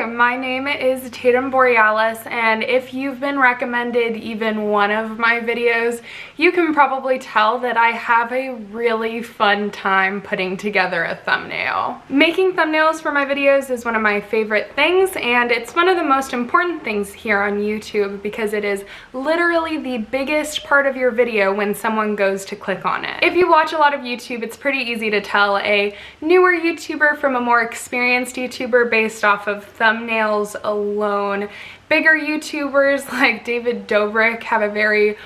my name is Tatum Borealis, and if you've been recommended even one of my videos, you can probably tell that I have a really fun time putting together a thumbnail. Making thumbnails for my videos is one of my favorite things, and it's one of the most important things here on YouTube because it is literally the biggest part of your video when someone goes to click on it. If you watch a lot of YouTube, it's pretty easy to tell a newer YouTuber from a more experienced YouTuber based off of thumbnails alone. Bigger YouTubers like David Dobrik have a very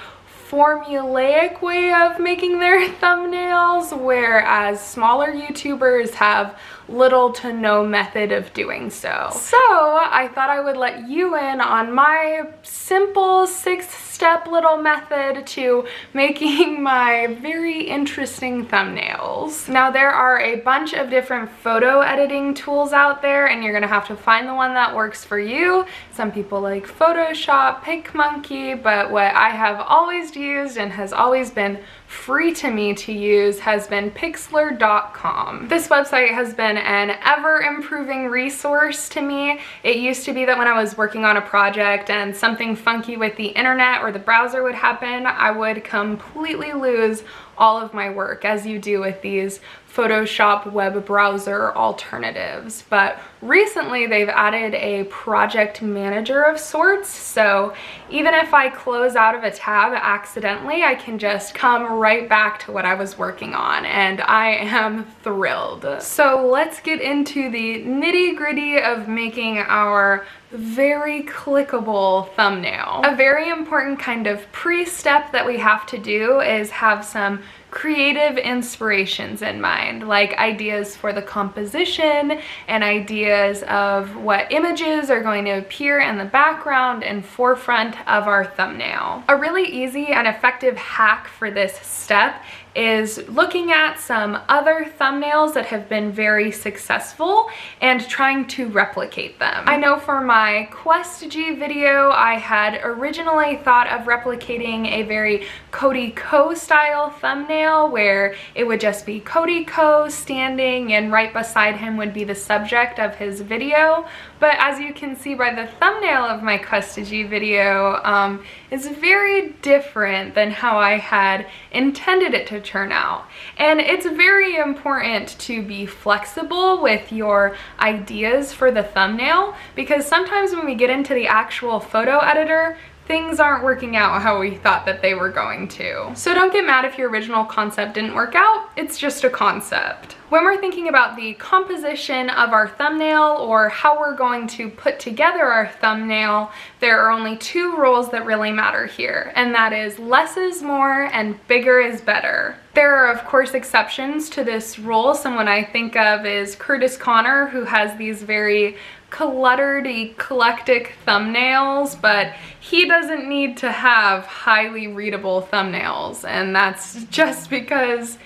formulaic way of making their thumbnails, whereas smaller YouTubers have little to no method of doing so. So I thought I would let you in on my simple 6-step little method to making my very interesting thumbnails. Now there are a bunch of different photo editing tools out there, and you're gonna have to find the one that works for you. Some people like Photoshop, PicMonkey, but what I have always used and has always been free to me to use has been Pixlr.com. This website has been an ever-improving resource to me. It used to be that when I was working on a project and something funky with the internet or the browser would happen, I would completely lose all of my work, as you do with these Photoshop web browser alternatives. But recently they've added a project manager of sorts, so even if I close out of a tab accidentally, I can just come right back to what I was working on, and I am thrilled. So let's get into the nitty-gritty of making our very clickable thumbnail. A very important kind of pre-step that we have to do is have some creative inspirations in mind, like ideas for the composition and ideas of what images are going to appear in the background and forefront of our thumbnail. A really easy and effective hack for this step is looking at some other thumbnails that have been very successful and trying to replicate them. I know for my Quest G video, I had originally thought of replicating a very Cody Ko style thumbnail where it would just be Cody Ko standing and right beside him would be the subject of his video. But as you can see by the thumbnail of my Quest G video, it's very different than how I had intended it to turn out. And it's very important to be flexible with your ideas for the thumbnail, because sometimes when we get into the actual photo editor, things aren't working out how we thought that they were going to. So don't get mad if your original concept didn't work out, it's just a concept. When we're thinking about the composition of our thumbnail or how we're going to put together our thumbnail, there are only two rules that really matter here, and that is less is more and bigger is better. There are of course exceptions to this rule. Someone I think of is Curtis Connor, who has these very cluttered, eclectic thumbnails, but he doesn't need to have highly readable thumbnails, and that's just because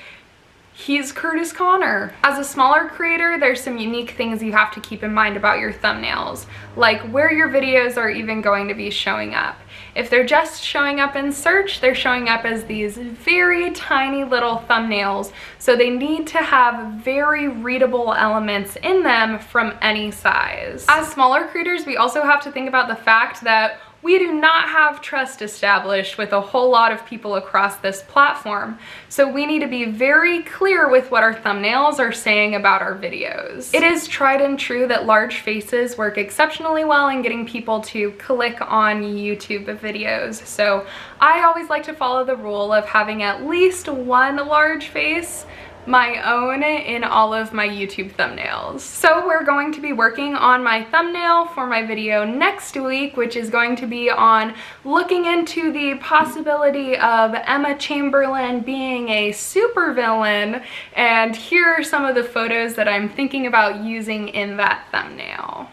he's Curtis Connor. As a smaller creator, there's some unique things you have to keep in mind about your thumbnails, like where your videos are even going to be showing up. If they're just showing up in search, they're showing up as these very tiny little thumbnails, so they need to have very readable elements in them from any size. As smaller creators, we also have to think about the fact that we do not have trust established with a whole lot of people across this platform, so we need to be very clear with what our thumbnails are saying about our videos. It is tried and true that large faces work exceptionally well in getting people to click on YouTube videos, so I always like to follow the rule of having at least one large face, my own, in all of my YouTube thumbnails. So we're going to be working on my thumbnail for my video next week, which is going to be on looking into the possibility of Emma Chamberlain being a supervillain, and here are some of the photos that I'm thinking about using in that thumbnail.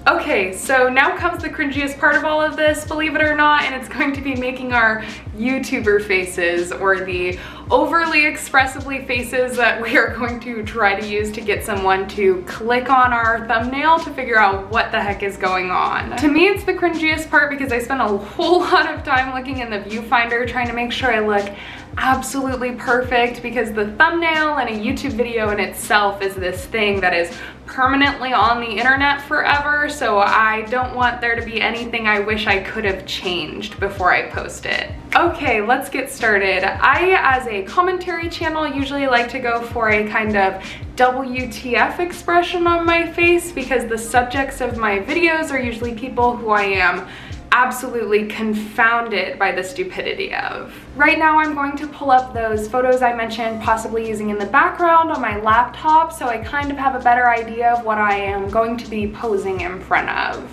Okay, so now comes the cringiest part of all of this, believe it or not, and it's going to be making our YouTuber faces, or the overly expressively faces that we are going to try to use to get someone to click on our thumbnail to figure out what the heck is going on. To me, it's the cringiest part because I spent a whole lot of time looking in the viewfinder trying to make sure I look absolutely perfect because the thumbnail in a YouTube video in itself is this thing that is permanently on the internet forever, so I don't want there to be anything I wish I could have changed before I post it. Okay, let's get started. I, as a commentary channel, usually like to go for a kind of WTF expression on my face because the subjects of my videos are usually people who I am absolutely confounded by the stupidity of. Right now I'm going to pull up those photos I mentioned possibly using in the background on my laptop so I kind of have a better idea of what I am going to be posing in front of.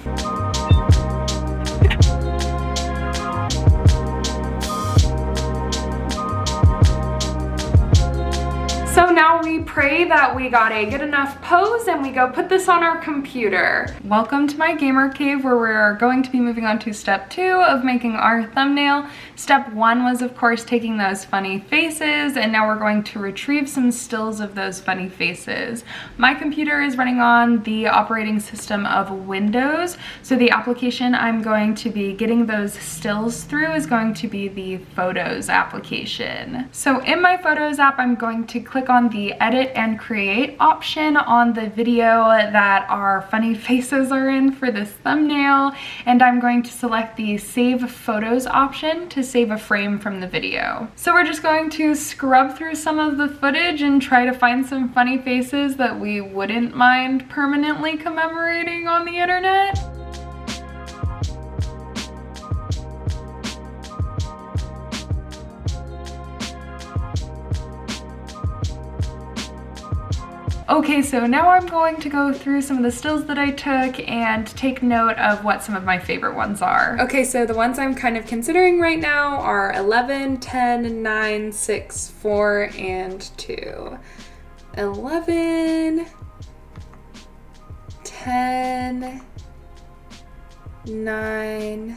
So now we pray that we got a good enough pose and we go put this on our computer. Welcome to my gamer cave where we're going to be moving on to step 2 of making our thumbnail. Step 1 was of course taking those funny faces, and now we're going to retrieve some stills of those funny faces. My computer is running on the operating system of Windows, so the application I'm going to be getting those stills through is going to be the Photos application. So in my Photos app, I'm going to click on the edit and create option on the video that our funny faces are in for this thumbnail, and I'm going to select the save photos option to save a frame from the video. So we're just going to scrub through some of the footage and try to find some funny faces that we wouldn't mind permanently commemorating on the internet. Okay, so now I'm going to go through some of the stills that I took and take note of what some of my favorite ones are. Okay, so the ones I'm kind of considering right now are 11, 10, 9, 6, 4, and 2. 11, 10, 9,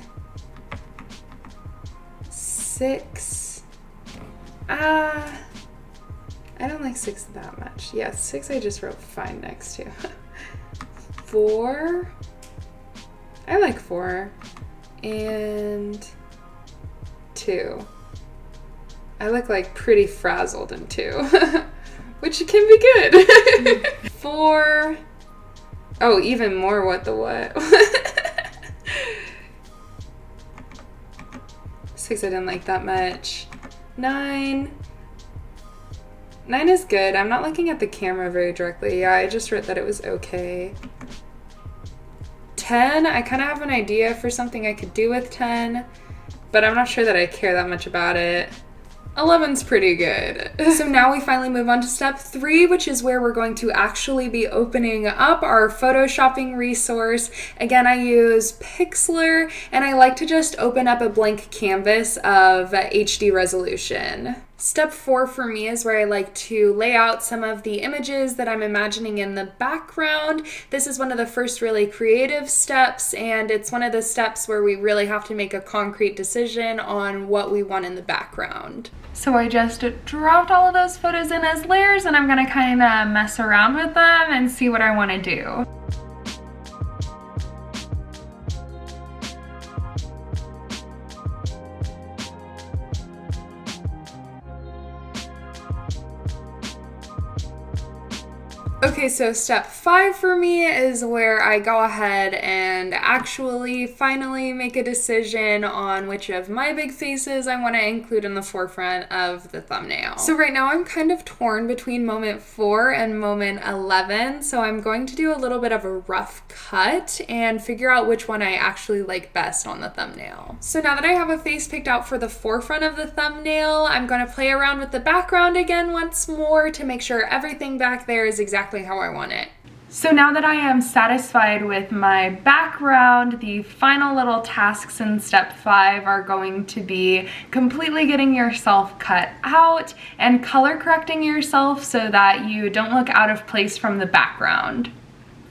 6, I don't like 6 that much. Yeah, 6 I just wrote fine next to. 4. I like 4. And 2. I look like pretty frazzled in 2. Which can be good. 4. Oh, even more what the what. 6 I didn't like that much. 9. 9 is good. I'm not looking at the camera very directly. Yeah, I just wrote that it was okay. 10, I kind of have an idea for something I could do with 10, but I'm not sure that I care that much about it. 11's pretty good. So now we finally move on to step 3, which is where we're going to actually be opening up our photoshopping resource. Again, I use Pixlr, and I like to just open up a blank canvas of HD resolution. Step 4 for me is where I like to lay out some of the images that I'm imagining in the background. This is one of the first really creative steps, and it's one of the steps where we really have to make a concrete decision on what we want in the background. So I just dropped all of those photos in as layers, and I'm gonna kind of mess around with them and see what I want to do. Okay, so step 5 for me is where I go ahead and actually finally make a decision on which of my big faces I want to include in the forefront of the thumbnail. So right now I'm kind of torn between moment 4 and moment 11, so I'm going to do a little bit of a rough cut and figure out which one I actually like best on the thumbnail. So now that I have a face picked out for the forefront of the thumbnail, I'm going to play around with the background again once more to make sure everything back there is exactly how I want it. So now that I am satisfied with my background, the final little tasks in step 5 are going to be completely getting yourself cut out and color correcting yourself so that you don't look out of place from the background.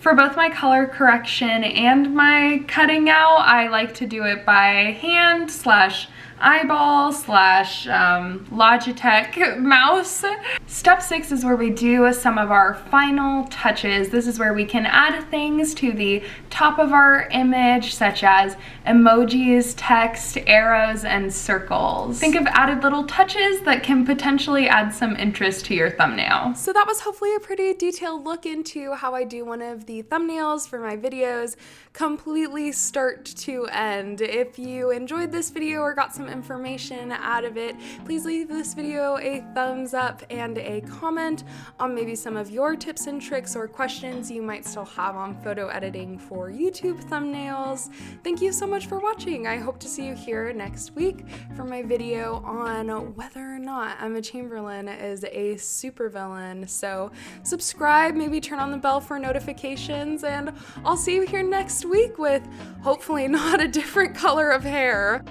For both my color correction and my cutting out, I like to do it by hand / eyeball slash Logitech mouse. Step 6 is where we do some of our final touches. This is where we can add things to the top of our image, such as emojis, text, arrows, and circles. Think of added little touches that can potentially add some interest to your thumbnail. So that was hopefully a pretty detailed look into how I do one of the thumbnails for my videos, completely start to end. If you enjoyed this video or got some information out of it, please leave this video a thumbs up and a comment on maybe some of your tips and tricks or questions you might still have on photo editing for YouTube thumbnails. Thank you so much for watching. I hope to see you here next week for my video on whether or not Emma Chamberlain is a supervillain. So subscribe, maybe turn on the bell for notifications, and I'll see you here next week with hopefully not a different color of hair.